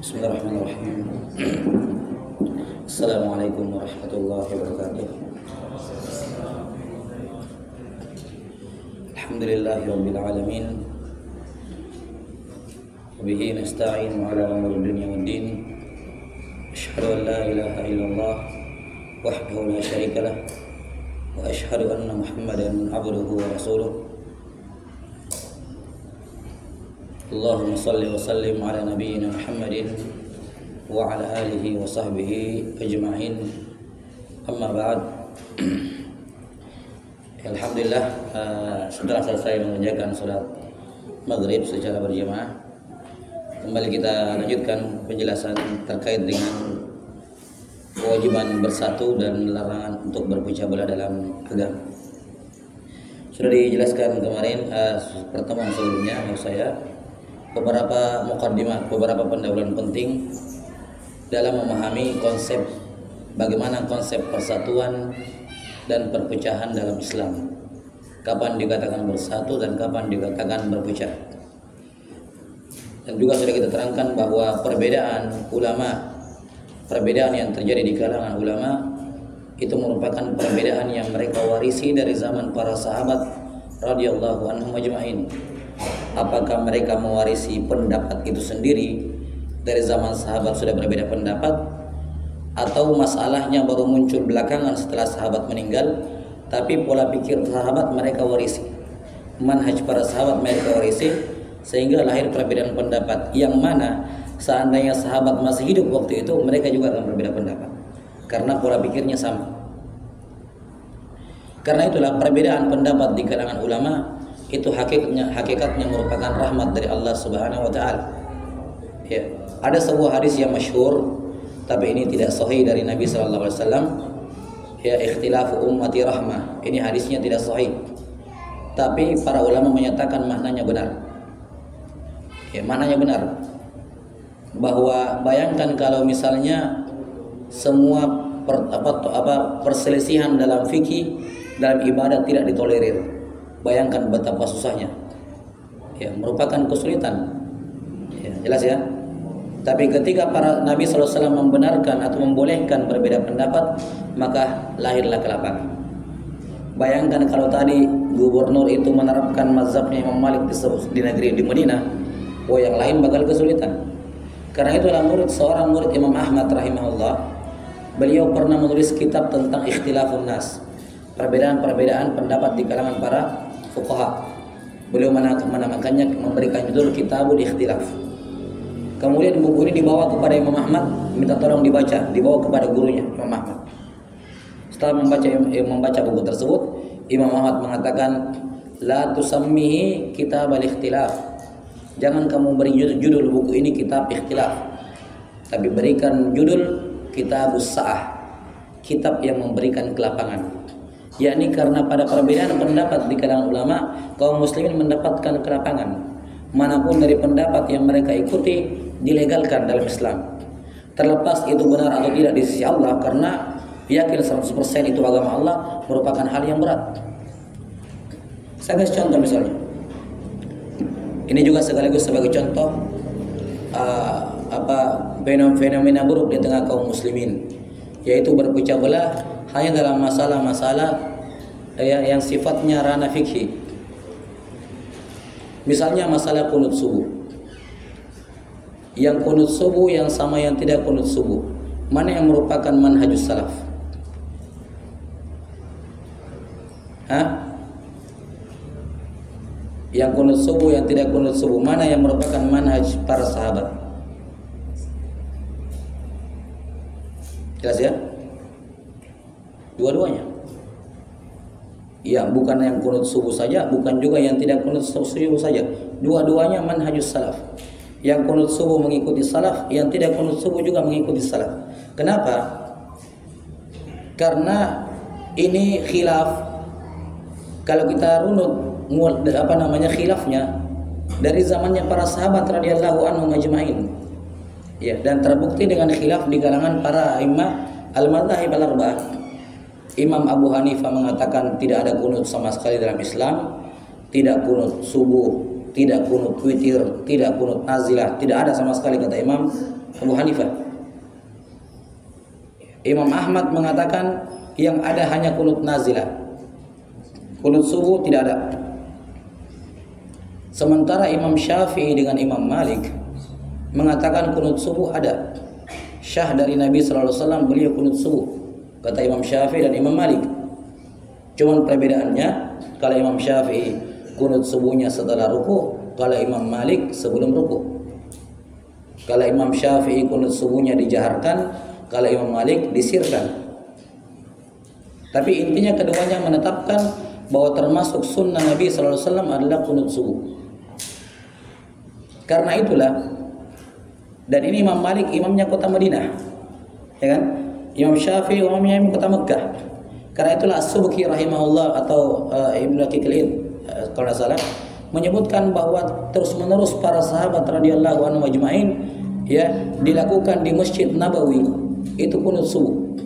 Bismillahirrahmanirrahim. Assalamualaikum warahmatullahi wabarakatuh. Alhamdulillahirabbil alamin. Wabihi nasta'in ala umuri dunya waddin. Asyhadu an la ilaha illallah wahdahu la syarika lah wa asyhadu anna Muhammadan abduhu wa rasuluh. Allahumma salli wa sallim ala nabiyyina Muhammadin wa ala alihi wa sahbihi ajma'in. Amma ba'd. Alhamdulillah, setelah selesai mengerjakan salat maghrib secara berjamaah, kembali kita lanjutkan penjelasan terkait dengan kewajiban bersatu dan larangan untuk berpecah belah dalam agama. Sudah dijelaskan kemarin pertemuan sebelumnya oleh saya beberapa muqaddimah, beberapa pendahuluan penting dalam memahami konsep bagaimana konsep persatuan dan perpecahan dalam Islam. Kapan dikatakan bersatu dan kapan dikatakan berpecah. Dan juga sudah kita terangkan bahwa perbedaan ulama, perbedaan yang terjadi di kalangan ulama itu merupakan perbedaan yang mereka warisi dari zaman para sahabat radhiyallahu anhum ajma'in. Apakah mereka mewarisi pendapat itu sendiri dari zaman sahabat sudah berbeda pendapat, atau masalahnya baru muncul belakangan setelah sahabat meninggal, tapi pola pikir sahabat mereka warisi, manhaj para sahabat mereka warisi, sehingga lahir perbedaan pendapat yang mana seandainya sahabat masih hidup waktu itu mereka juga akan berbeda pendapat karena pola pikirnya sama. Karena itulah perbedaan pendapat di kalangan ulama itu hakikatnya merupakan rahmat dari Allah Subhanahu wa taala. Ya, ada sebuah hadis yang masyhur tapi ini tidak sahih dari Nabi sallallahu alaihi wasallam. Ya, ikhtilafu ummati rahmah. Ini hadisnya tidak sahih. Tapi para ulama menyatakan maknanya benar. Ya, maknanya benar. Bahwa bayangkan kalau misalnya semua perselisihan dalam fikih, dalam ibadah tidak ditolerir. Bayangkan betapa susahnya. Ya, merupakan kesulitan. Ya, jelas ya. Tapi ketika para Nabi SAW membenarkan atau membolehkan berbeda pendapat, maka lahirlah kelapangan. Bayangkan kalau tadi gubernur itu menerapkan mazhabnya Imam Malik di negeri di Madinah, yang lain bakal kesulitan. Karena itulah seorang murid Imam Ahmad rahimahullah, beliau pernah menulis kitab tentang ikhtilafun nas, perbedaan-perbedaan pendapat di kalangan para fuqaha. Beliau menamakannya, memberikan judul Kitabul Ikhtilaf. Kemudian buku ini dibawa kepada Imam Ahmad, minta tolong dibaca, dibawa kepada gurunya Imam Ahmad. Setelah membaca buku tersebut, Imam Ahmad mengatakan, la tusammihi Kitabul Ikhtilaf. Jangan kamu beri judul buku ini Kitab Ikhtilaf, tapi berikan judul Kitabus Sa'ah, kitab yang memberikan kelapangan. Yakni karena pada perbedaan pendapat di kalangan ulama, kaum muslimin mendapatkan kelapangan. Manapun dari pendapat yang mereka ikuti dilegalkan dalam Islam. Terlepas itu benar atau tidak di sisi Allah, karena yakin 100% itu agama Allah merupakan hal yang berat. Saya kasih contoh misalnya. Ini juga sekaligus sebagai contoh fenomena buruk di tengah kaum muslimin, yaitu berpecah belah hanya dalam masalah-masalah yang sifatnya ranah fikih. Misalnya masalah kunut subuh. Yang kunut subuh yang sama yang tidak kunut subuh, mana yang merupakan manhajus salaf? Yang kunut subuh yang tidak kunut subuh, mana yang merupakan manhaj para sahabat? Jelas ya? Dua-duanya. Ya, bukan yang kunut subuh saja, bukan juga yang tidak kunut subuh saja. Dua-duanya manhajus salaf. Yang kunut subuh mengikuti salaf, yang tidak kunut subuh juga mengikuti salaf. Kenapa? Karena ini khilaf. Kalau kita runut khilafnya dari zamannya para sahabat radhiyallahu anhum ajma'in. Ya, dan terbukti dengan khilaf di kalangan para imam al-madzhab al-arba'ah. Imam Abu Hanifah mengatakan tidak ada kunut sama sekali dalam Islam, tidak kunut subuh, tidak kunut witir, tidak kunut nazilah, tidak ada sama sekali kata Imam Abu Hanifah. Imam Ahmad mengatakan yang ada hanya kunut nazilah, kunut subuh tidak ada. Sementara Imam Syafi'i dengan Imam Malik mengatakan kunut subuh ada. Syah dari Nabi sallallahu alaihi wasallam beliau kunut subuh. Kata Imam Syafi'i dan Imam Malik. Cuman perbedaannya, kalau Imam Syafi'i kunut subuhnya setelah ruku, kalau Imam Malik sebelum ruku. Kalau Imam Syafi'i kunut subuhnya dijaharkan, kalau Imam Malik disirkan. Tapi intinya keduanya menetapkan bahwa termasuk sunnah Nabi sallallahu alaihi wasallam adalah kunut subuh. Karena itulah, dan ini Imam Malik imamnya kota Madinah, ya kan? Imam Syafi'i imamnya kota Mekah. Karena itulah As-Subki rahimahullah atau Ibnu Daqiqil kalau tidak salah menyebutkan bahwa terus-menerus para sahabat radhiyallahu anhum ajma'in ya dilakukan di Masjid Nabawi itu kunut subuh.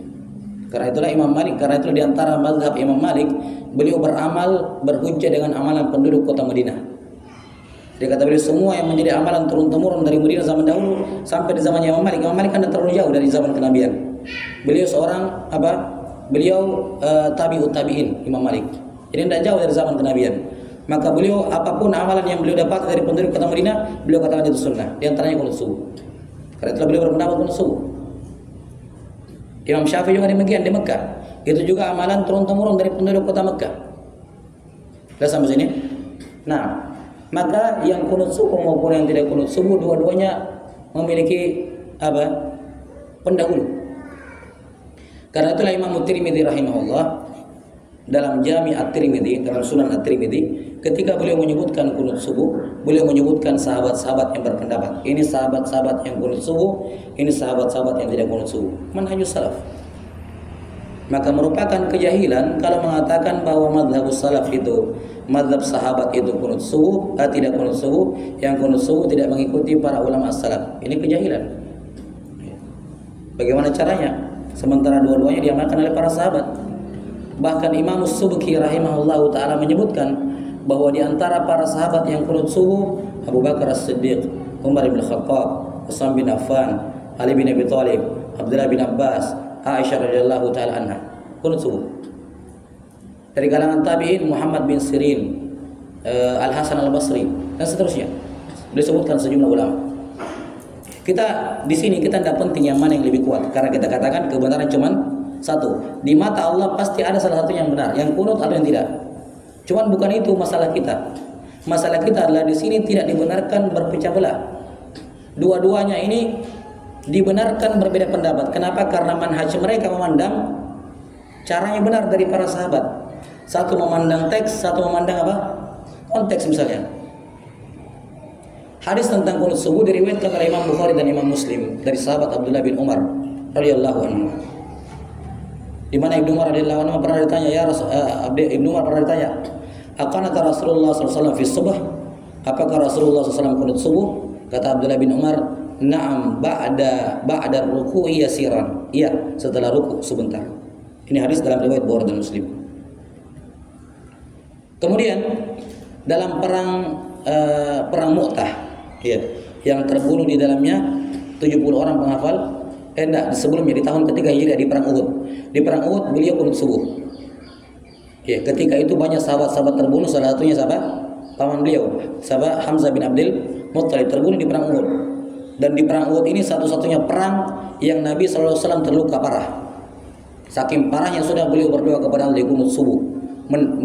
Karena itulah Imam Malik, karena itu di antara mazhab Imam Malik, beliau beramal berhujjah dengan amalan penduduk kota Madinah. Dia kata beliau semua yang menjadi amalan turun-temurun dari Madinah zaman dahulu sampai di zaman Imam Malik. Imam Malik kan terlalu jauh dari zaman kenabian. Beliau seorang Beliau tabi'ut tabi'in Imam Malik. Jadi tidak jauh dari zaman kenabian. Maka beliau apapun amalan yang beliau dapat dari penduduk kota Madinah, beliau katakan itu sunnah. Di antaranya kunut subuh. Karena itulah beliau berpendapat kunut subuh. Imam Syafi'i juga demikian di Mekah. Itu juga amalan turun-temurun dari penduduk kota Mekah. Sudah sampai sini? Nah, maka yang kunut subuh maupun yang tidak kunut subuh dua-duanya memiliki pendahulu. Karena itulah Imam Tirmidzi rahimahullah dalam Jami' At-Tirmidzi, dalam Sunan At-Tirmidzi, ketika beliau menyebutkan kunut subuh, beliau menyebutkan sahabat-sahabat yang berpendapat. Ini sahabat-sahabat yang kunut subuh, ini sahabat-sahabat yang tidak kunut subuh. Manhajus salaf. Maka merupakan kejahilan kalau mengatakan bahwa mazhabus salaf itu, mazhab sahabat itu kunut subuh, tidak kunut subuh, yang kunut subuh tidak mengikuti para ulama salaf. Ini kejahilan. Bagaimana caranya? Sementara dua-duanya diamalkan oleh para sahabat. Bahkan Imam As-Subki rahimahullahu ta'ala menyebutkan bahwa di antara para sahabat yang kunut subuh, Abu Bakar As-Siddiq, Umar bin Khattab, Utsman bin Affan, Ali bin Abi Thalib, Abdullah bin Abbas, Aisyah radhiyallahu ta'ala anha, kunut subuh. Dari kalangan tabi'in Muhammad bin Sirin, Al-Hasan Al-Basri dan seterusnya. Disebutkan sejumlah ulama. Kita di sini kita tidak penting yang mana yang lebih kuat, karena kita katakan kebenaran cuma satu. Di mata Allah pasti ada salah satu yang benar, yang kunut atau yang tidak. Cuman bukan itu masalah kita. Masalah kita adalah di sini tidak dibenarkan berpecah belah. Dua-duanya ini dibenarkan berbeda pendapat. Kenapa? Karena manhaj mereka memandang caranya benar dari para sahabat. Satu memandang teks, satu memandang konteks misalnya. Hadis tentang kunut subuh diriwayatkan oleh Imam Bukhari dan Imam Muslim dari sahabat Abdullah bin Umar radhiyallahu anhu. Di mana Ibnu Umar radhiyallahu anhu pernah ditanya, Ibnu Umar pernah ditanya, "Aqanata Rasulullah sallallahu alaihi wasallam fi subh?" Apakah Rasulullah SAW kunut subuh? Kata Abdullah bin Umar, "Na'am ba'da ruku'i yasiran." Iya, setelah ruku sebentar. Ini hadis dalam riwayat Bukhari dan Muslim. Kemudian dalam perang Mu'tah, ya, yang terbunuh di dalamnya 70 orang penghafal. Sebelumnya di tahun ketiga Hijriah di perang Uhud. Di perang Uhud beliau kunut subuh. Ya, ketika itu banyak sahabat-sahabat terbunuh, salah satunya siapa? Paman beliau, sahabat Hamzah bin Abdul Muttalib terbunuh di perang Uhud. Dan di perang Uhud ini satu-satunya perang yang Nabi sallallahu alaihi wasallam terluka parah. Saking parahnya sudah beliau berdoa kepada Allah kunut subuh.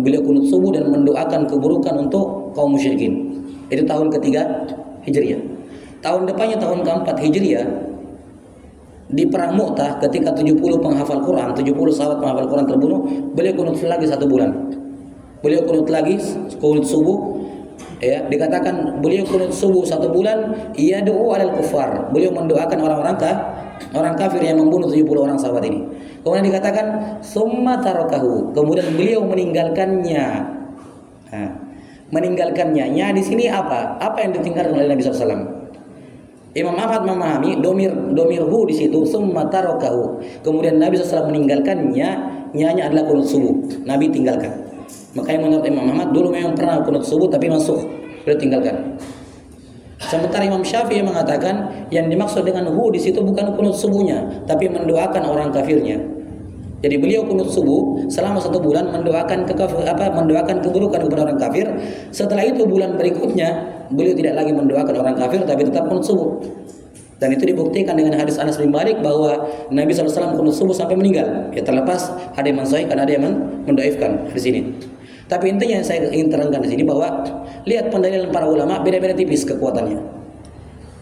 Beliau kunut subuh dan mendoakan keburukan untuk kaum musyrikin. Itu tahun ketiga Hijriah. Tahun depannya tahun keempat Hijriah, di perang Mu'tah ketika 70 penghafal Quran, 70 sahabat penghafal Quran terbunuh, beliau kunut lagi 1 bulan. Beliau kunut lagi, kunut subuh. Ya, dikatakan beliau kunut subuh 1 bulan, yad'u 'alal kuffar. Beliau mendoakan orang kafir yang membunuh 70 orang sahabat ini. Kemudian dikatakan summa tarakahu. Kemudian beliau meninggalkannya. Nah, meninggalkannya. Ya, di sini apa? Apa yang ditinggalkan oleh Nabi SAW? Imam Ahmad memahami domirhu di situ summa tarakahu. Kemudian Nabi SAW meninggalkannya. Nya adalah kunut subuh. Nabi tinggalkan. Makanya menurut Imam Ahmad dulu memang pernah kunut subuh tapi masuk, beliau tinggalkan. Sementara Imam Syafi'i mengatakan yang dimaksud dengan hu di situ bukan kunut subuhnya, tapi mendoakan orang kafirnya. Jadi beliau kunut subuh selama 1 bulan mendoakan mendoakan keburukan kepada orang kafir. Setelah itu bulan berikutnya beliau tidak lagi mendoakan orang kafir tapi tetap kunut subuh. Dan itu dibuktikan dengan hadis Anas bin Malik bahwa Nabi SAW kunut subuh sampai meninggal. Ya, terlepas ada yang mensahihkan, ada yang mendoifkan di sini. Tapi intinya yang saya ingin terangkan di sini bahwa lihat pendalilan para ulama beda-beda tipis kekuatannya.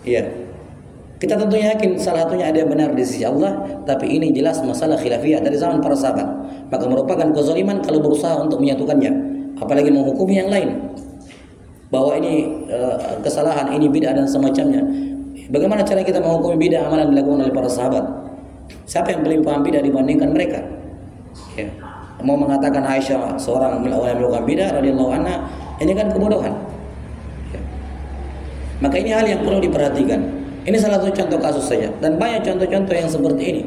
Iya. Kita tentunya yakin salah satunya ada yang benar di sisi Allah, tapi ini jelas masalah khilafiyah dari zaman para sahabat. Maka merupakan kezaliman kalau berusaha untuk menyatukannya, apalagi menghukumi yang lain. Bahwa ini kesalahan, ini bid'ah dan semacamnya. Bagaimana cara kita menghukumi bid'ah amalan dilakukan oleh para sahabat? Siapa yang paling paham bid'ah dibandingkan mereka? Ya. Mau mengatakan Aisyah seorang yang melakukan bid'ah radhiyallahu anha, ini kan kebodohan. Ya. Maka ini hal yang perlu diperhatikan. Ini salah satu contoh kasus saja, dan banyak contoh-contoh yang seperti ini.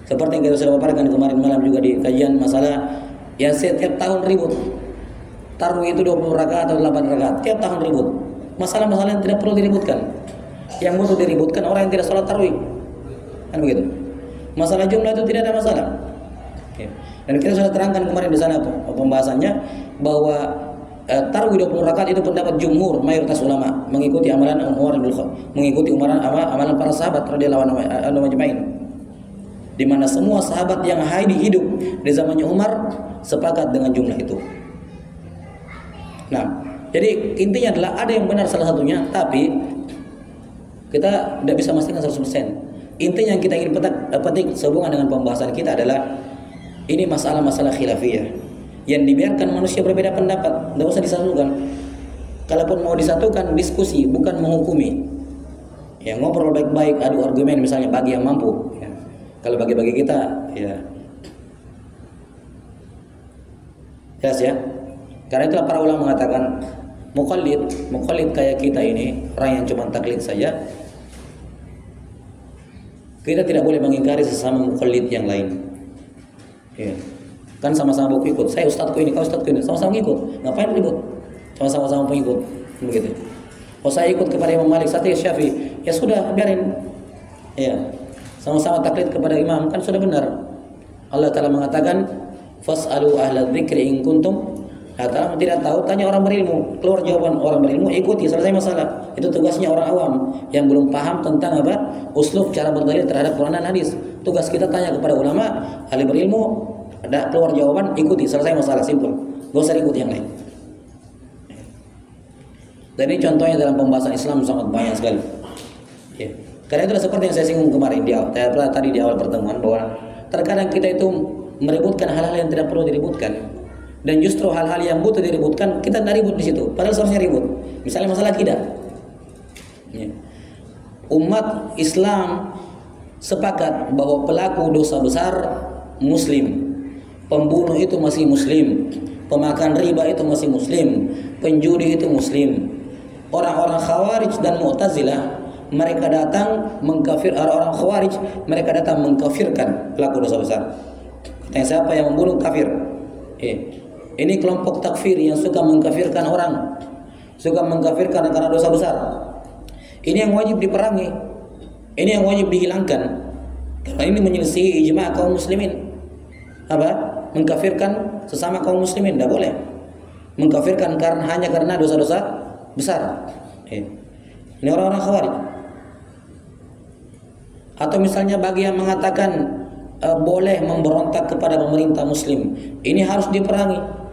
Seperti yang kita sudah paparkan kemarin malam juga di kajian masalah yang setiap tahun ribut. Tarawih itu 20 rakaat atau 8 rakaat, tiap tahun ribut. Masalah-masalah yang tidak perlu diributkan. Yang butuh diributkan orang yang tidak sholat tarawih. Kan begitu. Masalah jumlah itu tidak ada masalah. Ya. Dan kita sudah terangkan kemarin di sana pembahasannya bahwa tarawih 20 rakaat itu pendapat jumhur mayoritas ulama mengikuti amalan Umar bin Khattab, mengikuti amalan para sahabat radhiyallahu anhum ajma'in. Di mana semua sahabat yang hidup di zamannya Umar sepakat dengan jumlah itu. Nah, jadi intinya adalah ada yang benar salah satunya, tapi kita tidak bisa memastikan 100%. Intinya yang kita ingin petik sehubungan dengan pembahasan kita adalah ini masalah-masalah khilafiyah yang dibiarkan manusia berbeda pendapat, tidak usah disatukan. Kalaupun mau disatukan, diskusi, bukan menghukumi. Ya, ngobrol baik-baik, adu argumen misalnya bagi yang mampu. Ya. Kalau bagi-bagi kita, ya jelas ya. Karena itulah para ulama mengatakan muqallid kayak kita ini, orang yang cuma taklid saja, kita tidak boleh mengingkari sesama muqallid yang lain. Ya. Kan sama-sama buku ikut. Saya ustadzku ini, kau ustadzku ini, sama-sama ikut. Ngapain ribut? Sama-sama pengikut. Begitu. Oh, saya ikut kepada Imam Malik, saya Syafi'i. Ya sudah, biarin. Ya. Sama-sama taklid kepada imam, kan sudah benar. Allah Ta'ala mengatakan, "Fas'alu ahla dzikri in kuntum." Nah, kalau tidak tahu, tanya orang berilmu. Keluar jawaban orang berilmu, ikuti, selesai masalah. Itu tugasnya orang awam yang belum paham tentang apa? Uslub cara berdalil terhadap Quran dan hadis. Tugas kita tanya kepada ulama, ahli berilmu, ada keluar jawaban, ikuti, selesai masalah, simpel. Gak usah ikuti yang lain. Dan ini contohnya dalam pembahasan Islam sangat banyak sekali. Ya. Karena itulah seperti yang saya singgung kemarin tadi di awal pertemuan, bahwa terkadang kita itu meributkan hal-hal yang tidak perlu diributkan. Dan justru hal-hal yang butuh diributkan kita tidak ribut di situ, padahal seharusnya ribut. Misalnya masalah akidah. Ya. Umat Islam sepakat bahwa pelaku dosa besar Muslim, pembunuh itu masih Muslim, pemakan riba itu masih Muslim, penjudi itu Muslim. Orang-orang Khawarij dan Mu'tazilah mereka datang orang Khawarij mereka datang mengkafirkan pelaku dosa besar. Katanya siapa yang membunuh kafir? Ini kelompok takfir yang suka mengkafirkan orang, suka mengkafirkan karena dosa besar. Ini yang wajib diperangi, ini yang wajib dihilangkan, karena ini menyelisihi ijma' kaum muslimin. Apa? Mengkafirkan sesama kaum muslimin tidak boleh. Mengkafirkan hanya karena dosa-dosa besar. Ini orang-orang Khawarij. Atau misalnya bagi yang mengatakan boleh memberontak kepada pemerintah muslim, ini harus diperangi.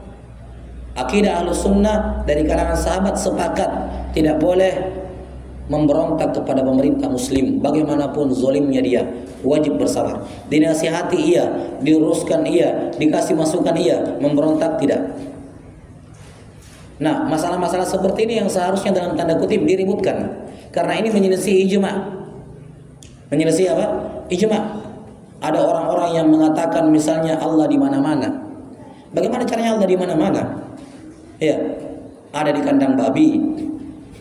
Akidah Ahlus Sunnah dari kalangan sahabat sepakat tidak boleh memberontak kepada pemerintah muslim, bagaimanapun zolimnya dia, wajib bersabar. Dinasihati iya, diluruskan iya, dikasih masukan iya, memberontak tidak. Nah, masalah-masalah seperti ini yang seharusnya dalam tanda kutip diributkan, karena ini menyelisih ijma. Menyelisih apa? Ijma. Ada orang-orang yang mengatakan misalnya Allah di mana-mana. Bagaimana caranya Allah di mana-mana? Ya, ada di kandang babi,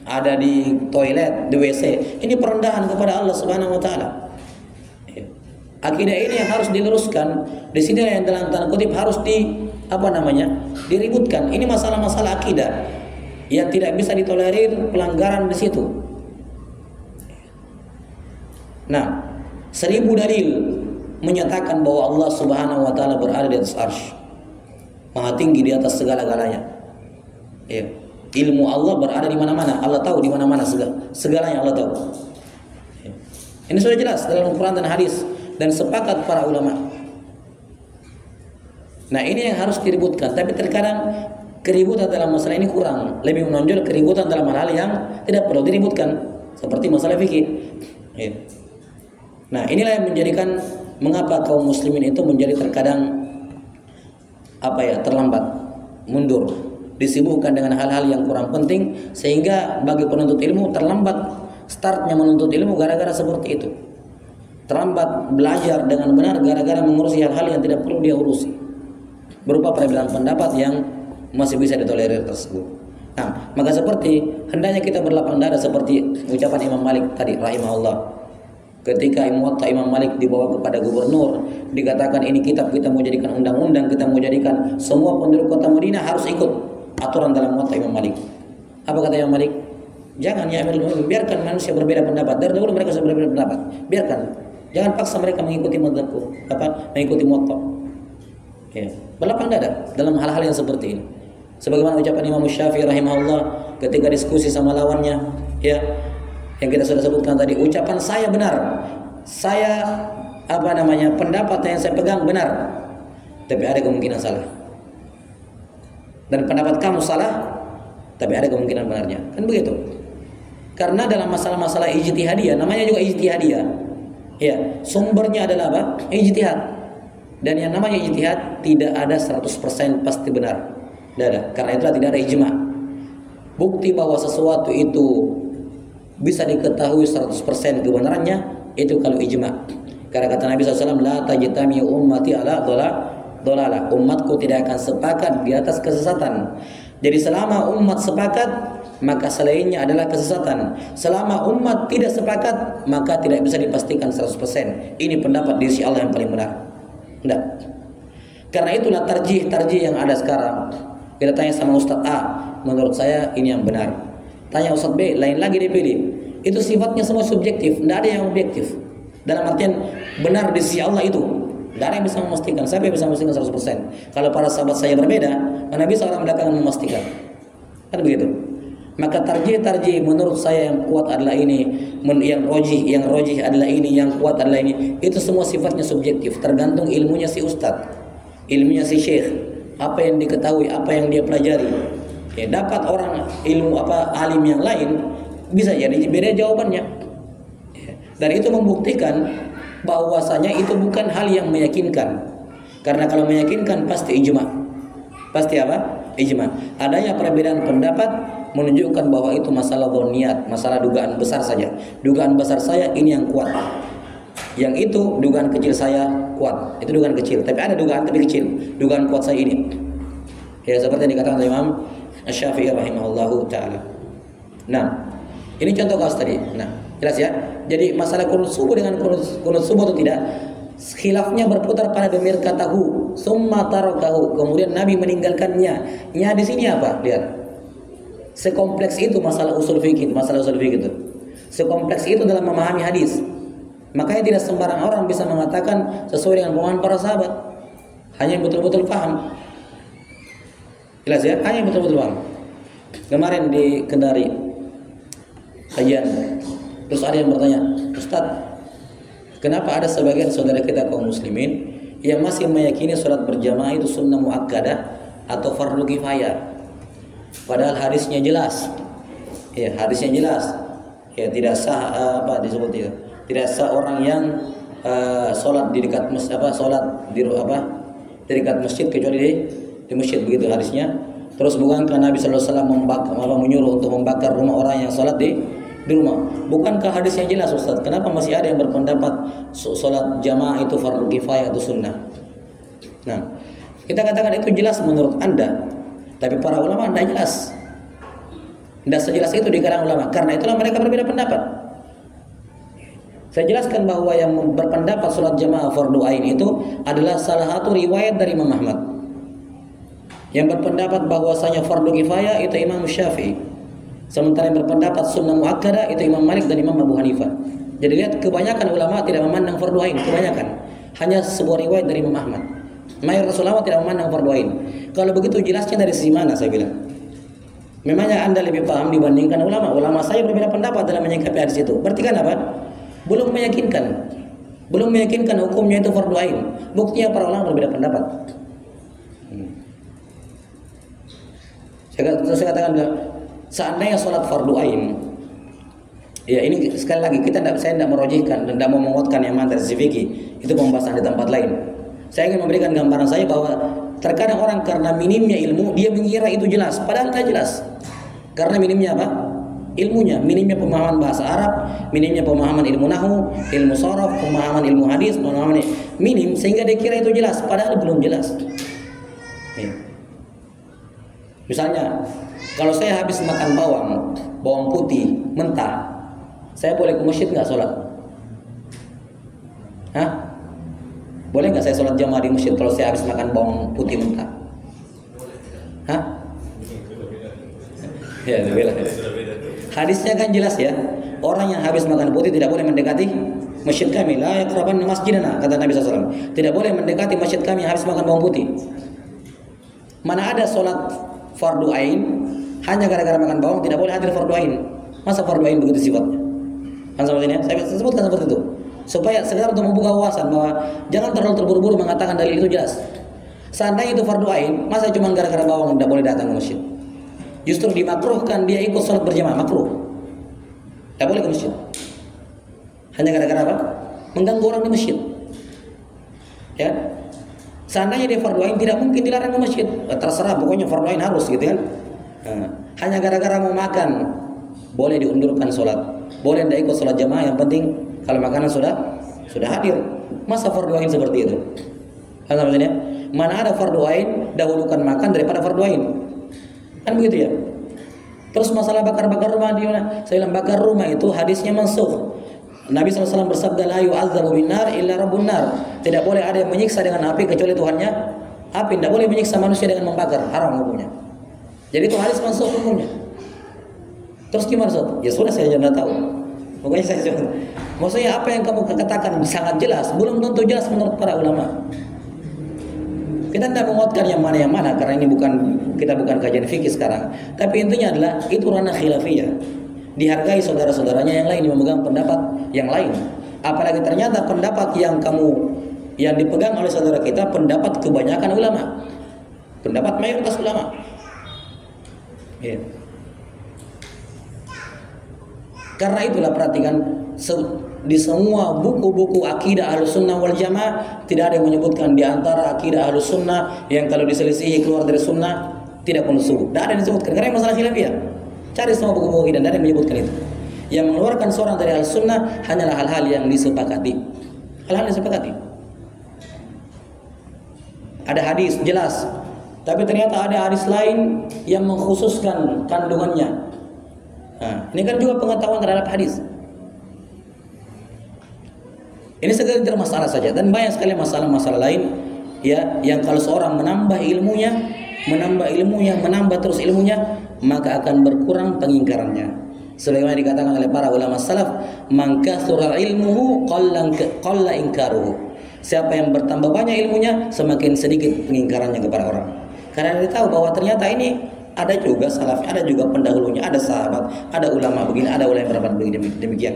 ada di toilet, di WC. Ini perendahan kepada Allah Subhanahu wa taala. Ya. Akidah ini yang harus diluruskan. Di sini yang dalam tanda kutip harus diributkan. Ini masalah-masalah akidah yang tidak bisa ditolerir pelanggaran di situ. Nah, 1000 dalil menyatakan bahwa Allah Subhanahu wa taala berada di atas arsy, maha tinggi di atas segala-galanya. Ya. Ilmu Allah berada di mana-mana. Allah tahu di mana-mana segalanya Allah tahu. Ya. Ini sudah jelas dalam Al-Quran dan hadis dan sepakat para ulama. Nah, ini yang harus diributkan. Tapi terkadang keributan dalam masalah ini kurang, lebih menonjol keributan dalam hal-hal yang tidak perlu diributkan, seperti masalah fikih. Ya. Nah, inilah yang menjadikan mengapa kaum muslimin itu menjadi terkadang terlambat, mundur, disibukkan dengan hal-hal yang kurang penting, sehingga bagi penuntut ilmu terlambat startnya menuntut ilmu gara-gara seperti itu. Terlambat belajar dengan benar gara-gara mengurusi hal-hal yang tidak perlu dia urusi, berupa perbedaan pendapat yang masih bisa ditolerir tersebut. Nah, maka seperti hendaknya kita berlapang dada seperti ucapan Imam Malik tadi rahimahullah. Ketika Muwatta Imam Malik dibawa kepada gubernur, dikatakan ini kitab kita mau jadikan undang-undang, kita mau jadikan semua penduduk kota Madinah harus ikut aturan dalam Muwatta Imam Malik. Apa kata Imam Malik? Jangan ya Amirul Mukminin, biarkan manusia berbeda pendapat. Dari dulu mereka sudah berbeda pendapat. Biarkan. Jangan paksa mereka mengikuti mengikuti Muwatta. Ya, berlapang dada dalam hal-hal yang seperti ini. Sebagaimana ucapan Imam Syafi'i rahimahullah ketika diskusi sama lawannya, ya, yang kita sudah sebutkan tadi, ucapan saya benar, saya pendapat yang saya pegang benar, tapi ada kemungkinan salah. Dan pendapat kamu salah, tapi ada kemungkinan benarnya. Kan begitu. Karena dalam masalah-masalah ijtihadiyah, namanya juga ijtihadiyah. Ya, sumbernya adalah apa? Ijtihad. Dan yang namanya ijtihad tidak ada 100% pasti benar. Tidak ada. Karena itulah tidak ada ijma. Bukti bahwa sesuatu itu bisa diketahui 100% kebenarannya itu kalau ijma. Karena kata Nabi SAW, la tajtami ummati ala dhalalah. Umatku tidak akan sepakat di atas kesesatan. Jadi selama umat sepakat, maka selainnya adalah kesesatan. Selama umat tidak sepakat, maka tidak bisa dipastikan 100%. Ini pendapat di sisi Allah yang paling benar. Tidak. Karena itulah tarjih yang ada sekarang. Kita tanya sama Ustadz A, menurut saya ini yang benar. Tanya Ustadz B, lain lagi dipilih. Itu sifatnya semua subjektif, tidak ada yang objektif. Dalam artian benar di sisi Allah itu tidak ada yang bisa memastikan. Siapa yang bisa memastikan 100%? Kalau para sahabat saya berbeda, mana bisa orang belakangan memastikan? Kan begitu. Maka tarjih menurut saya yang kuat adalah ini, yang rojih adalah ini, yang kuat adalah ini. Itu semua sifatnya subjektif, tergantung ilmunya si ustadz, ilmunya si syekh, apa yang diketahui, apa yang dia pelajari. Ya, dapat orang ilmu alim yang lain bisa jadi beda jawabannya. Ya, dan itu membuktikan bahwasanya itu bukan hal yang meyakinkan. Karena kalau meyakinkan pasti ijma. Pasti apa? Ijma. Adanya perbedaan pendapat menunjukkan bahwa itu masalah dhoniyat, masalah dugaan besar saja. Dugaan besar saya ini yang kuat. Yang itu dugaan kecil saya kuat. Itu dugaan kecil, tapi ada dugaan tapi kecil. Dugaan kuat saya ini. Ya, seperti yang dikatakan oleh Imam Syafi'i rahimahullahu taala. Nah, ini contoh kasus tadi. Nah, jelas ya. Jadi masalah qunut subuh dengan qunut subuh atau tidak, khilafnya berputar pada domir katahu, summa tarakahu. Kemudian Nabi meninggalkannya. Nya di sini apa? Lihat. Sekompleks itu masalah usul fikih itu. Sekompleks itu dalam memahami hadis. Makanya tidak sembarang orang bisa mengatakan sesuai dengan pemahaman para sahabat. Hanya yang betul-betul paham. Jelas ya? Hanya yang betul-betul paham. Kemarin di Kendari kajian, terus ada yang bertanya, Ustaz, kenapa ada sebagian saudara kita kaum muslimin yang masih meyakini sholat berjamaah itu sunnah muakkadah atau fardu kifayah? Padahal hadisnya jelas. Ya, hadisnya jelas. Ya, tidak sah apa disebut itu? Tidak sah orang yang sholat di dekat sholat di di dekat masjid kecuali di masjid, begitu hadisnya. Terus bukankah Nabi sallallahu alaihi wasallam menyuruh untuk membakar rumah orang yang sholat di rumah? Bukankah hadis yang jelas, Ustaz? Kenapa masih ada yang berpendapat sholat jamaah itu fardu kifayah atau sunnah? Nah, kita katakan itu jelas menurut Anda, tapi para ulama tidak jelas. Tidak sejelas itu di kalangan ulama. Karena itulah mereka berbeda pendapat. Saya jelaskan bahwa yang berpendapat sholat jamaah fardu ain itu adalah salah satu riwayat dari Imam Ahmad. Yang berpendapat bahwasanya fardu kifayah itu Imam Syafi'i. Sementara yang berpendapat sunnah muakkadah itu Imam Malik dan Imam Abu Hanifah. Jadi lihat, kebanyakan ulama tidak memandang fardu ain, kebanyakan. Hanya sebuah riwayat dari Imam Ahmad. Mayoritas ulama tidak memandang fardu ain. Kalau begitu jelasnya dari sisi mana, saya bilang? Memangnya Anda lebih paham dibandingkan ulama? Ulama saya berbeda pendapat dalam menyikapi hadis itu. Berarti kan apa? Belum meyakinkan. Belum meyakinkan hukumnya itu fardu ain. Buktinya para ulama berbeda pendapat. Saya katakan, seandainya sholat fardu ain, ya ini sekali lagi saya tidak merojihkan dan tidak mau menguatkan yang mana dari fikih. Itu pembahasan di tempat lain. Saya ingin memberikan gambaran saya bahwa terkadang orang karena minimnya ilmu dia mengira itu jelas, padahal tidak jelas. Karena minimnya apa? Ilmunya, minimnya pemahaman bahasa Arab, minimnya pemahaman ilmu nahwu, ilmu sharaf, pemahaman ilmu hadis, pemahaman minim sehingga dia kira itu jelas, padahal belum jelas. Misalnya, kalau saya habis makan bawang putih mentah, saya boleh ke masjid nggak sholat? Hah? Boleh nggak saya sholat jamaah di masjid kalau saya habis makan bawang putih mentah? Hah? Ya, beda. Hadisnya kan jelas ya. Orang yang habis makan putih tidak boleh mendekati masjid kami. La yaqrabanna masjidana, kata Nabi SAW. Tidak boleh mendekati masjid kami yang habis makan bawang putih. Mana ada sholat fardu ain hanya gara-gara makan bawang tidak boleh hadir fardu ain? Masa fardu ain begitu sifatnya? Kan seperti ini, saya sebutkan seperti itu. Supaya sekedar untuk membuka wawasan bahwa jangan terlalu terburu-buru mengatakan dalil itu jelas. Seandainya itu fardu ain, masa cuma gara-gara bawang tidak boleh datang ke masjid? Justru dimakruhkan dia ikut sholat berjamaah, makruh. Tidak boleh ke masjid. Hanya gara-gara apa? Mengganggu orang di masjid. Ya. Seandainya dia fardu ain tidak mungkin dilarang ke masjid. Terserah, pokoknya fardu ain harus gitu kan. Nah, hanya gara-gara mau makan boleh diundurkan sholat. Boleh tidak ikut sholat jamaah, yang penting kalau makanan sudah hadir. Masa fardu ain seperti itu? Maksudnya, mana ada fardu ain dahulukan makan daripada fardu ain? Kan begitu ya. Terus masalah bakar-bakar rumah di mana? Saya bilang bakar rumah itu hadisnya mansukh. Nabi SAW bersabda, la yu'adzabu binnar illa rabbun nar. Tidak boleh ada yang menyiksa dengan api kecuali Tuhannya api. Tidak boleh menyiksa manusia dengan membakar, haram hukumnya. Jadi itu hadis mansukh hukumnya. Terus gimana, Ustaz? Ya sudah, saya tidak tahu. Pokoknya saya cuma, maksudnya apa yang kamu katakan sangat jelas, belum tentu jelas menurut para ulama. Kita tidak menguatkan yang mana karena ini kita bukan kajian fikih sekarang. Tapi intinya adalah itu ranah khilafiyah. Dihargai saudara-saudaranya yang lain yang memegang pendapat yang lain. Apalagi ternyata pendapat yang dipegang oleh saudara kita pendapat kebanyakan ulama, pendapat mayoritas ulama. Ya. Karena itulah perhatikan di semua buku-buku akidah Ahlussunnah wal Jamaah tidak ada yang menyebutkan di antara akidah Ahlussunnah yang kalau diselisihi keluar dari sunnah tidak perlu subuh. Tidak ada yang disebutkan karena masalah khilafiyah. Cari semua buku-buku akidah, tidak ada yang menyebutkan itu. Yang mengeluarkan seorang dari Ahlussunnah hanyalah hal-hal yang disepakati. Hal-hal yang disepakati. Ada hadis jelas, tapi ternyata ada hadis lain yang mengkhususkan kandungannya. Nah, ini kan juga pengetahuan terhadap hadis. Ini sekedar masalah saja dan banyak sekali masalah-masalah lain ya yang kalau seorang menambah ilmunya, menambah terus ilmunya, maka akan berkurang pengingkarannya. Sebagaimana dikatakan oleh para ulama salaf, man kathura ilmuhu qalla inkaruhu. Siapa yang bertambah banyak ilmunya, semakin sedikit pengingkarannya kepada orang. Karena dia tahu bahwa ternyata ini ada juga salaf, ada juga pendahulunya, ada sahabat, ada ulama begini, ada ulama yang berpendapat begini demikian.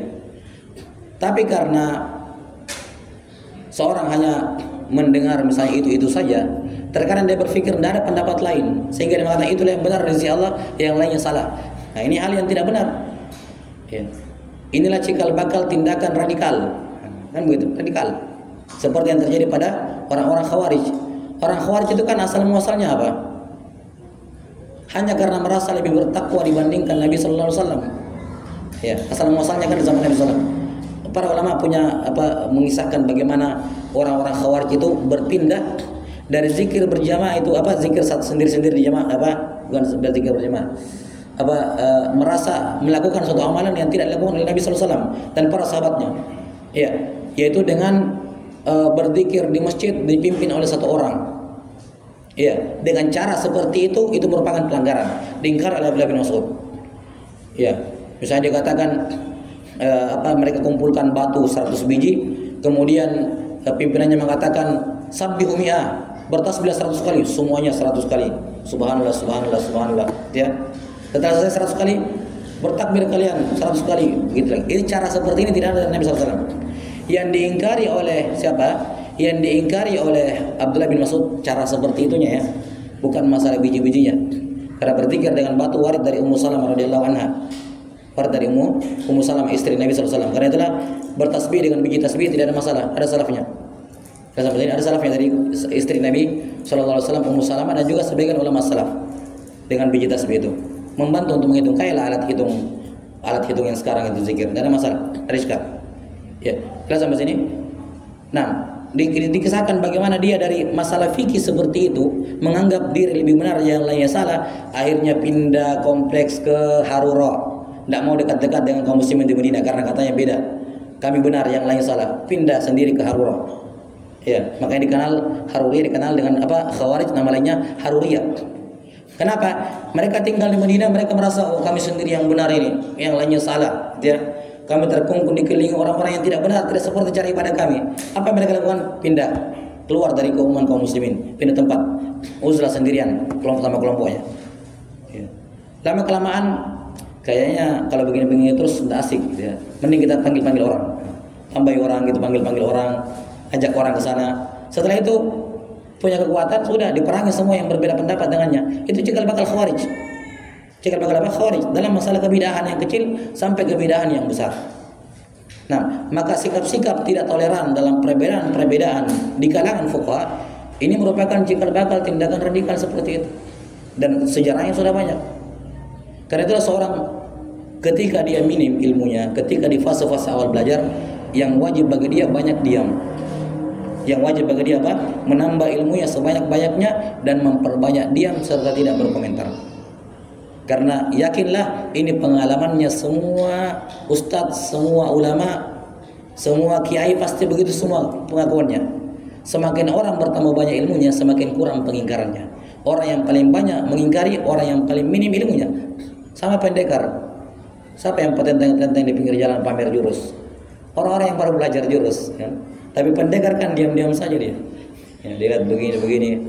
Tapi karena seorang hanya mendengar misalnya itu saja, terkadang dia berpikir tidak ada pendapat lain, sehingga dia mengatakan itulah yang benar dari sisi Allah, yang lainnya salah. Nah, ini hal yang tidak benar. Ya. Inilah cikal bakal tindakan radikal, kan begitu, radikal. Seperti yang terjadi pada orang-orang Khawarij. Orang Khawarij itu kan asal muasalnya apa? Hanya karena merasa lebih bertakwa dibandingkan Nabi Sallallahu Alaihi Wasallam. Ya, asal muasalnya kan di zaman Nabi Sallallahu Alaihi Wasallam. Para ulama punya mengisahkan bagaimana orang-orang Khawarij itu berpindah dari zikir berjamaah itu zikir sendiri-sendiri di jamaah bukan zikir berjamaah. Merasa melakukan suatu amalan yang tidak dilakukan oleh Nabi Sallallahu Alaihi Wasallam dan para sahabatnya. Ya, yaitu dengan berzikir di masjid dipimpin oleh satu orang. Ya, dengan cara seperti itu merupakan pelanggaran. Diingkar oleh Abdullah bin Mas'ud. Ya, misalnya dikatakan mereka kumpulkan batu 100 biji, kemudian pimpinannya mengatakan sabbihu mi'ah, bertasbih 100 kali, semuanya 100 kali. Subhanallah, subhanallah, subhanallah. Ya. Setelah selesai 100 kali, bertakbir kalian 100 kali, begitu lagi. Ini cara seperti ini tidak ada dari Nabi SAW. Yang diingkari oleh siapa? Yang diingkari oleh Abdullah bin Mas'ud cara seperti itunya ya, bukan masalah biji-bijinya. Karena berzikir dengan batu warid dari Ummu Salamah radhiyallahu anha. Warid dari Ummu Salamah istri Nabi SAW. Karena itulah bertasbih dengan biji tasbih tidak ada masalah, ada salafnya. Ada salafnya dari istri Nabi SAW, Ummu Salamah, dan juga sebagian ulama salaf dengan biji tasbih itu membantu untuk menghitung. Kayalah alat hitung yang sekarang itu zikir, tidak ada masalah, ada iskal. Ya, jelas sampai sini. Nah, dikisahkan bagaimana dia dari masalah fikih seperti itu menganggap diri lebih benar, yang lainnya salah, akhirnya pindah kompleks ke Harura. Tidak mau dekat-dekat dengan kaum muslimin di Madinah karena katanya beda. Kami benar, yang lain salah. Pindah sendiri ke Harura. Ya, makanya Haruriyah dikenal dengan Khawarij, nama lainnya Haruriyah. Kenapa? Mereka tinggal di Madinah, mereka merasa kami sendiri yang benar ini, yang lainnya salah. Ya. Kami terkungkung dikelilingi orang-orang yang tidak benar, tidak seperti cara ibadah kami. Apa yang mereka lakukan? Pindah, keluar dari keumuman kaum muslimin, pindah tempat, uzlah sendirian, kelompok sama kelompoknya. Ya. Lama kelamaan, kayaknya kalau begini-begini terus tidak asik, gitu ya. Mending kita panggil orang, tambahi orang gitu, panggil orang, ajak orang ke sana. Setelah itu punya kekuatan, sudah diperangi semua yang berbeda pendapat dengannya. Itu cikal bakal Khawarij. Cikal bakal Khawarij dalam masalah kebidahan yang kecil sampai kebidahan yang besar. Nah, maka sikap-sikap tidak toleran dalam perbedaan di kalangan fuqaha ini merupakan cikal bakal tindakan radikal seperti itu. Dan sejarahnya sudah banyak. Karena itulah seorang ketika dia minim ilmunya, ketika di fase-fase awal belajar, yang wajib bagi dia banyak diam. Yang wajib bagi dia menambah ilmunya sebanyak-banyaknya dan memperbanyak diam serta tidak berkomentar. Karena yakinlah ini pengalamannya semua ustadz, semua ulama, semua kiai pasti begitu semua pengakuannya. Semakin orang bertambah banyak ilmunya, semakin kurang pengingkarannya. Orang yang paling banyak mengingkari orang yang paling minim ilmunya. Sama pendekar. Siapa yang tenteng-tenteng di pinggir jalan pamer jurus? Orang-orang yang baru belajar jurus, ya. Tapi pendekar kan diam-diam saja dia. Ya, dia lihat begini.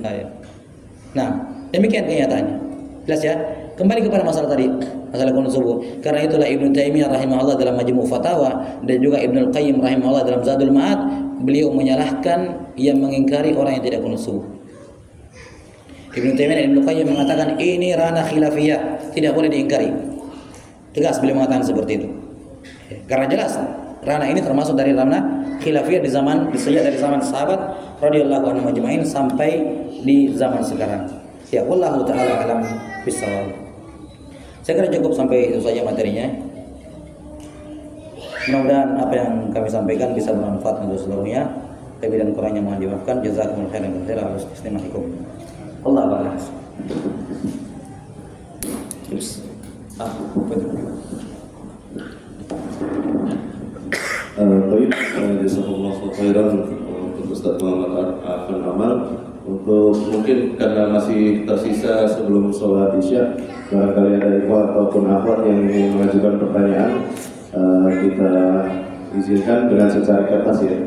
Nah, demikian kenyataannya. Jelas ya? Kembali kepada masalah tadi, masalah qunut subuh. Karena itulah Ibnu Taimiyah rahimahullah dalam Majmu' Fatawa dan juga Ibnu Al-Qayyim rahimahullah dalam Zadul Ma'ad, beliau menyalahkan yang mengingkari orang yang tidak qunut subuh. Ibnu Taimiyah dan Ibnu Al-Qayyim mengatakan ini ranah khilafiyah, tidak boleh diingkari. Tegas beliau mengatakan seperti itu. Karena jelas ranah ini termasuk dari ranah khilafiyah sejak dari zaman sahabat radhiyallahu anhum ajma'in sampai di zaman sekarang. Ya, wallahu taala alam bisawab. Saya kira cukup sampai itu saja materinya. Mudah-mudahan apa yang kami sampaikan bisa bermanfaat untuk seluruhnya. Lebih dan kurangnya mohon dimaafkan. Jazakumullahu khairan katsiran atas istima'ikum. Allahu a'lam. Baik, jazakumullahu khairan untuk Ustaz Muhammad Arfan Amal. Untuk mungkin karena masih tersisa sebelum sholat isya, barangkali ada ikhwan ataupun akhwat yang ingin mengajukan pertanyaan, kita izinkan dengan secara kertas ya,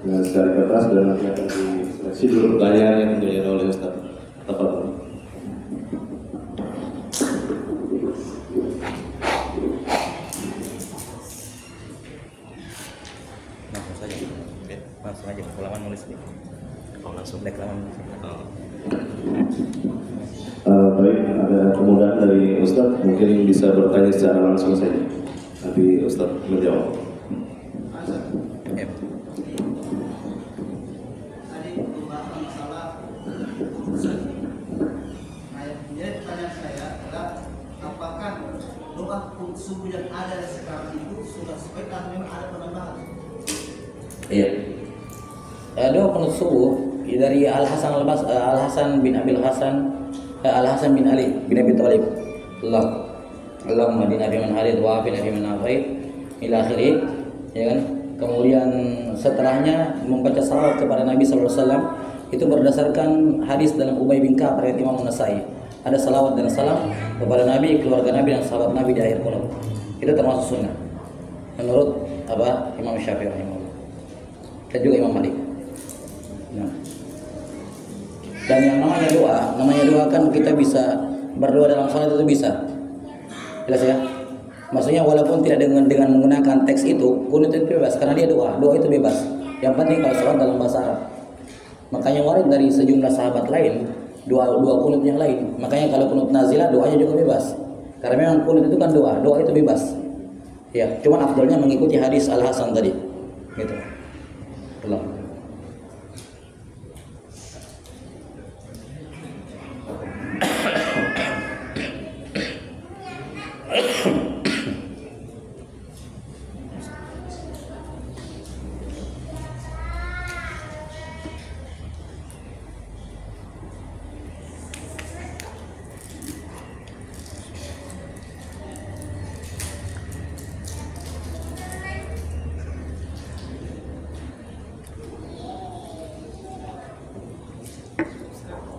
dengan secara kertas, dan nanti akan diseleksi dulu pertanyaan yang diajukan oleh Ustaz. Tafadhol. Langsung aja halaman nulis nih. Langsung halaman. Baik, ada kemudahan dari Ustadz, mungkin bisa bertanya secara langsung saja. Nanti nanti Ustaz menjawab. Ya. Tadi membahas masalah keputusan. Jadi pertanyaan saya adalah apakah doa subuh yang ada sekarang itu sudah sesuai atau memang ada penambahan? Iya. Doa penutup subuh dari Al Hasan bin Abi Al-Hasan bin Ali bin Abi Thalib. Allahumma hadina fiman hadait wa afina fiman afait ila akhirih, ya kan? Kemudian setelahnya membaca salawat kepada Nabi sallallahu alaihi wasallam itu berdasarkan hadis dalam Ubay bin Ka'ab riwayat Imam An-Nasa'i. Ada salawat dan salam kepada Nabi, keluarga Nabi dan sahabat Nabi di akhir qunut. Itu termasuk sunnah menurut Imam Syafi'i rahimahullah dan juga Imam Malik. Nah. Dan yang namanya doa kan kita bisa berdoa dalam salat itu bisa. Jelas ya? Maksudnya walaupun tidak dengan menggunakan teks itu, kunut itu bebas karena dia doa itu bebas. Yang penting kalau salat dalam bahasa Arab. Makanya warid dari sejumlah sahabat lain doa kunut yang lain. Makanya kalau kunut nazilah doanya juga bebas. Karena memang kunut itu kan doa itu bebas. Ya, cuman afdalnya mengikuti hadis Al Hasan tadi. Gitu. Allah.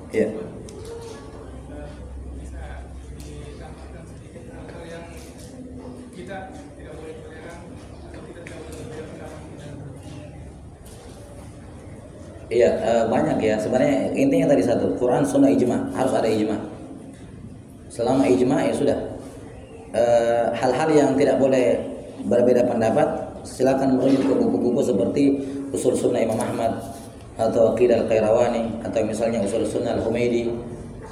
Ya. Iya, banyak ya. Sebenarnya intinya tadi satu, Quran, Sunnah, Ijma, harus ada ijma. Selama ijma ya sudah. Hal-hal yang tidak boleh berbeda pendapat, silakan merujuk ke buku-buku seperti Usul Sunnah Imam Ahmad atau Aqidah Al-Qayrawani atau misalnya Usul Sunnah Al-Humaidi,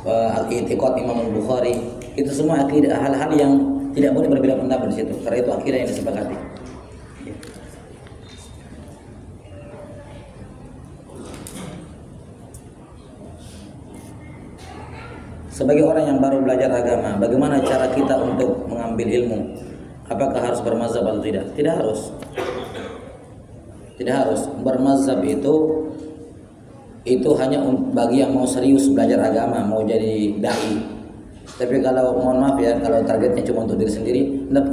Al-I'tiqad Imam Al-Bukhari. Itu semua akidah, hal-hal yang tidak boleh berbeda pendapat di situ. Karena itu akidah yang disepakati. Sebagai orang yang baru belajar agama, bagaimana cara kita untuk mengambil ilmu? Apakah harus bermazhab atau tidak? Tidak harus. Tidak harus. Bermazhab itu hanya bagi yang mau serius belajar agama, mau jadi dai. Tapi kalau mohon maaf ya, kalau targetnya cuma untuk diri sendiri, tidak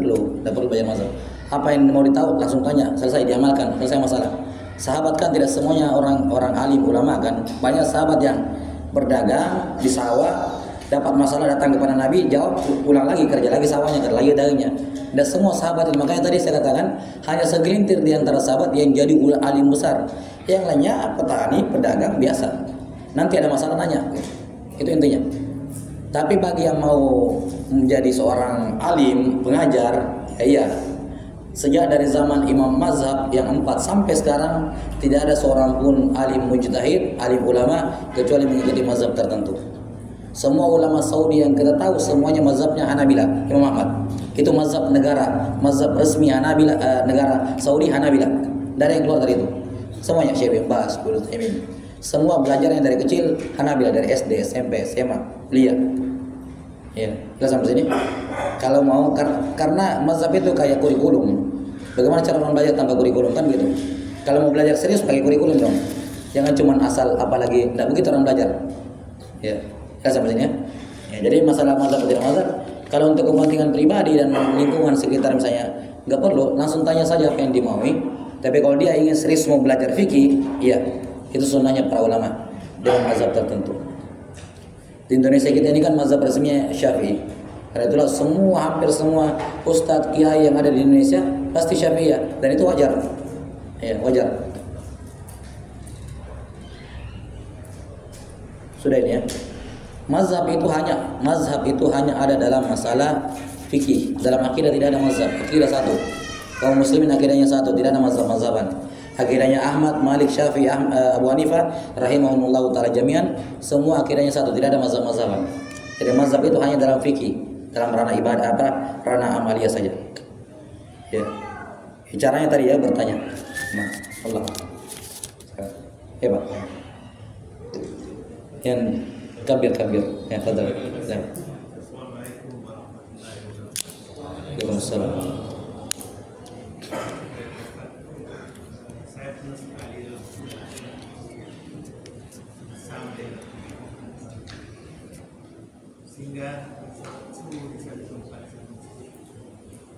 perlu belajar mazhab. Apa yang mau ditahu langsung tanya, selesai diamalkan, selesai masalah. Sahabat kan tidak semuanya orang alim ulama kan. Banyak sahabat yang berdagang di sawah, dapat masalah datang kepada Nabi, jawab, pulang lagi kerja lagi sawahnya, kerja lagi dagangnya. Dan semua sahabat, makanya tadi saya katakan hanya segelintir di antara sahabat yang jadi alim besar. Yang lainnya petani, pedagang biasa. Nanti ada masalah nanya, itu intinya. Tapi bagi yang mau menjadi seorang alim, pengajar, ya sejak dari zaman Imam Mazhab yang 4 sampai sekarang tidak ada seorang pun alim mujtahid, alim ulama kecuali mengikuti mazhab tertentu. Semua ulama Saudi yang kita tahu semuanya mazhabnya Hanabila, Imam Ahmad. Itu mazhab negara, mazhab resmi Hanabila, negara Saudi Hanabila. Dari yang keluar dari itu. Semuanya Syekh bin Baz, Ibnu Taimiyah. Semua belajarnya dari kecil Hanabila, dari SD, SMP, SMA, kuliah. Ya, jelas sampai sini. Kalau mau karena mazhab itu kayak kurikulum. Bagaimana cara orang belajar tanpa kurikulum kan gitu. Kalau mau belajar serius pakai kurikulum dong. Jangan cuma asal apalagi enggak begitu orang belajar. Ya. Sampai sini ya. Jadi masalah mazhab atau tidak mazhab, kalau untuk kepentingan pribadi dan lingkungan sekitar misalnya nggak perlu, langsung tanya saja apa yang dimaui. Tapi kalau dia ingin serius mau belajar fikih, iya itu sunnahnya para ulama dengan mazhab tertentu. Di Indonesia kita ini kan mazhab resminya Syafi'i. Karena itulah hampir semua ustadz kiai yang ada di Indonesia pasti Syafi'iyah dan itu wajar. Ya, wajar. Sudah ini ya. Mazhab itu hanya ada dalam masalah fikih. Dalam akidah tidak ada mazhab. Akidah satu. Kaum muslimin akidahnya satu, tidak ada mazhab-mazhaban. Akidahnya Ahmad, Malik, Syafi'i, Abu Hanifah rahimahumullah taala jami'an, semua akidahnya satu, tidak ada mazhab-mazhaban. Jadi mazhab itu hanya dalam fikih, dalam ranah ibadah ranah amaliyah saja. Ya. Caranya tadi ya bertanya. Nah, Allah. Ya Pak. Yang kabir. Ya, fadal. Ya. Waalaikumsalam. Saya pernah sekali sampai sehingga subuh bisa ditemukan.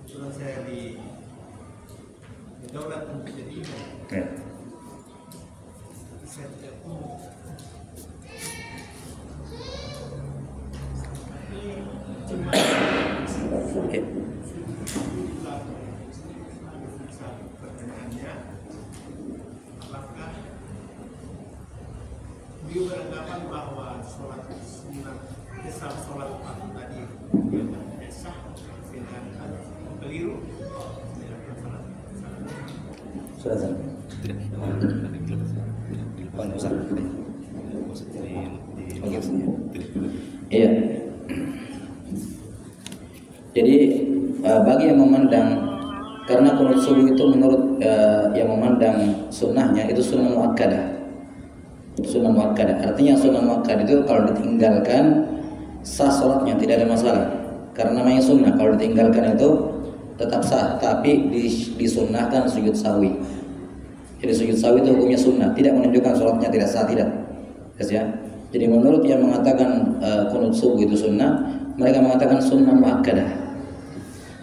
Setelah saya didaulat untuk jadi imam, Ya. saya tidak umum. Cuma Ya. pertanyaannya, apakah beliau beranggapan bahwa sholat sunnah, sholat fardu tadi yang tidak sah dengan keliru dilakukan sholat Sudah sah. Iya. Jadi bagi yang memandang, karena kunut subuh itu menurut yang memandang sunnahnya itu sunnah muakkadah. Sunnah muakkadah artinya sunnah muakkadah itu kalau ditinggalkan sah sholatnya, tidak ada masalah. Karena namanya sunnah, kalau ditinggalkan itu tetap sah, tapi disunnahkan sujud sahwi. Jadi sujud sahwi itu hukumnya sunnah, tidak menunjukkan sholatnya tidak sah, tidak. Yes, ya. Jadi menurut yang mengatakan kunut subuh itu sunnah, mereka mengatakan sunnah muakkadah.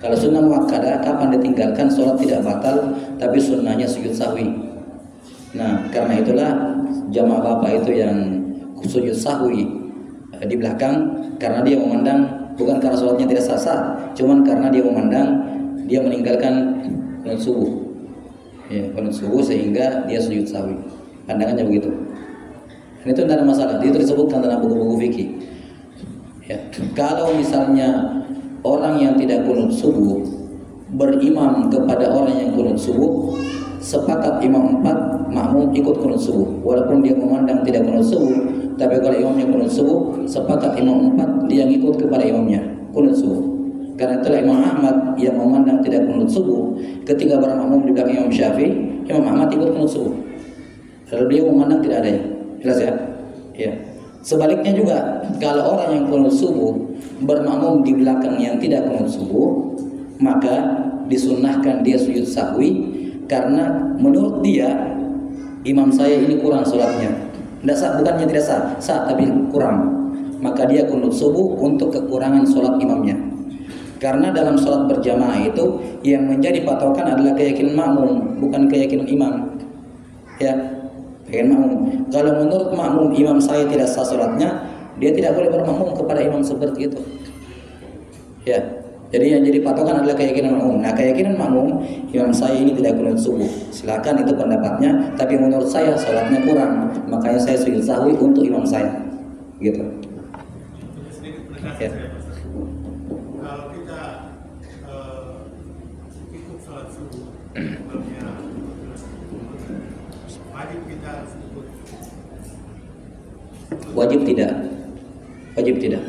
Kalau sunnah muakkadah, kapan ditinggalkan sholat tidak batal, tapi sunnahnya sujud sahwi. Nah, karena itulah jamaah bapak itu yang sujud sahwi di belakang, karena dia memandang bukan karena sholatnya tidak sah, cuman karena dia memandang dia meninggalkan kunut subuh. Ya, kunut subuh sehingga dia sujud sahwi. Pandangannya begitu. Dan itu tidak ada masalah. Itu disebutkan dalam buku-buku fikih. Ya, kalau misalnya orang yang tidak kunut subuh berimam kepada orang yang kunut subuh, sepakat imam 4 makmum ikut kunut subuh, walaupun dia memandang tidak kunut subuh, tapi kalau imamnya kunut subuh, sepakat imam 4 dia ngikut kepada imamnya kunut subuh. Karena itulah Imam Ahmad yang memandang tidak kunut subuh, ketika bermakmum di belakang Imam Syafi'i, Imam Ahmad ikut kunut subuh. Lalu dia memandang tidak adanya. Jelas ya? Ya. Sebaliknya juga, kalau orang yang kunut subuh bermakmum di belakang yang tidak kunut subuh, maka disunnahkan dia sujud sahwi, karena menurut dia imam saya ini kurang sholatnya. Tidak sah, bukannya tidak sah, sah tapi kurang. Maka dia kunut subuh untuk kekurangan sholat imamnya. Karena dalam sholat berjamaah itu yang menjadi patokan adalah keyakinan makmum, bukan keyakinan imam. Ya, keyakinan makmum. Kalau menurut makmum imam saya tidak sah sholatnya, dia tidak boleh bermakmum kepada imam seperti itu. Ya, jadi yang jadi patokan adalah keyakinan makmum. Nah, keyakinan makmum imam saya ini tidak kunut subuh. Silakan itu pendapatnya, tapi menurut saya sholatnya kurang, makanya saya sujud sahwi untuk imam saya. Gitu. Ya. Kalau kita ikut sholat subuh, wajib kita ikut. Wajib tidak. Wajib tidak.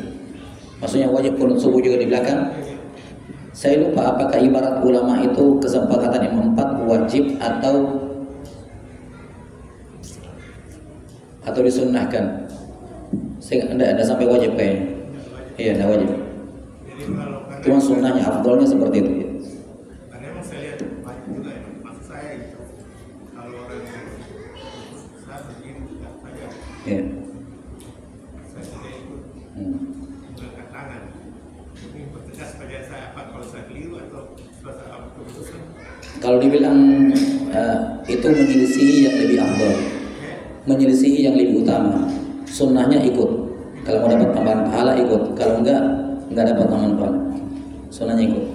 Maksudnya wajib kunut subuh juga di belakang. Saya lupa apakah ibarat ulama itu kesepakatan imam 4 wajib atau disunnahkan. Saya enggak ada sampai wajib kayaknya. Iya, enggak wajib. Cuma sunnahnya, afdolnya seperti itu. Karena emang saya lihat wajib juga ya. Maksud saya itu kalau orang yang saat begini tidak saja. Iya. Saya tidak ikut mengangkat tangan. Ini bertegas pada saya apa kalau saya keliru atau suatu apa keputusan. Kalau dibilang itu menyelisihi yang lebih afdol, menyelisihi yang lebih utama. Sunnahnya ikut. Kalau mau dapat tambahan pahala ikut. Kalau enggak dapat tambahan pahala. Sunnahnya ikut.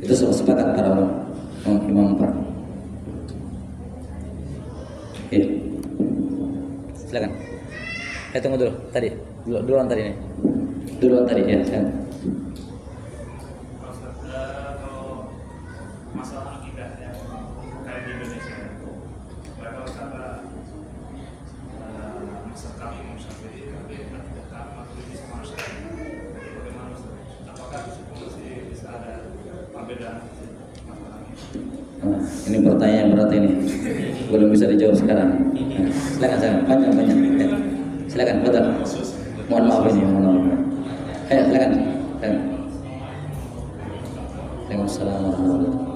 Itu sepakat para imam 4. Iya. Silakan. Tunggu dulu. Tadi. Duluan tadi nih. Duluan tadi ya. Silakan. Kalau masalah akidah yang kayak di Indonesia, kalau kata masa kami Imam Syafi'i, tapi tidak tamat di sama Syafi'i. Jadi bagaimana? Apakah masih bisa ada perbedaan masalahnya. Nah, ini pertanyaan berat ini, belum bisa dijawab sekarang. Nah, silakan, panjang. Ya. Silakan, betul. Mohon maaf ini, mohon maaf. Silakan. Waalaikumsalam warahmatullahi wabarakatuh.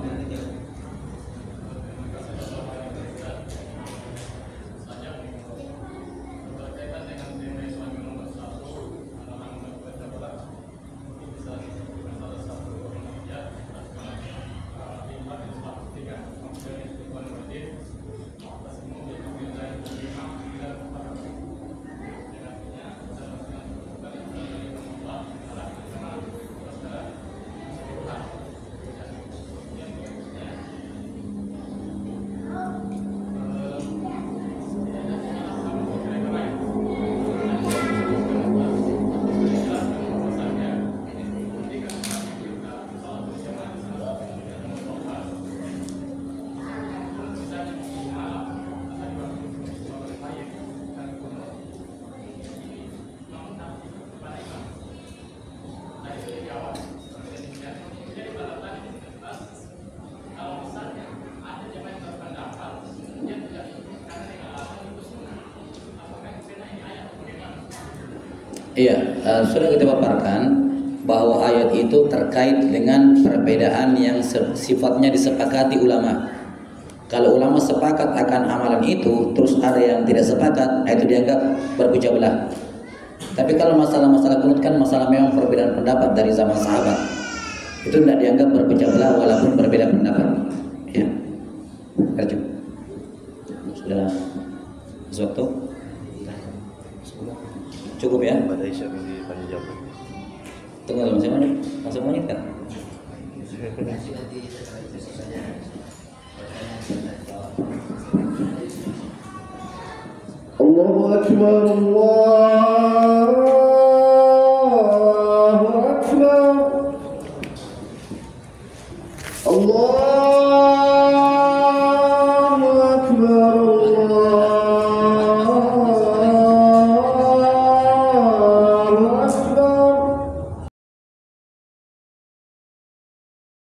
Iya, sudah kita paparkan bahwa ayat itu terkait dengan perbedaan yang sifatnya disepakati ulama. Kalau ulama sepakat akan amalan itu, terus ada yang tidak sepakat, itu dianggap berpecah belah. Tapi kalau masalah-masalah kunut kan masalah memang perbedaan pendapat dari zaman sahabat, itu tidak dianggap berpecah belah walaupun berbeda pendapat. Ya, kerja. Sudah waktu? Cukup ya? Pada Isya di panjang. Tunggu masih menit kan? Allahu Akbar, Allahu Akbar, Allah.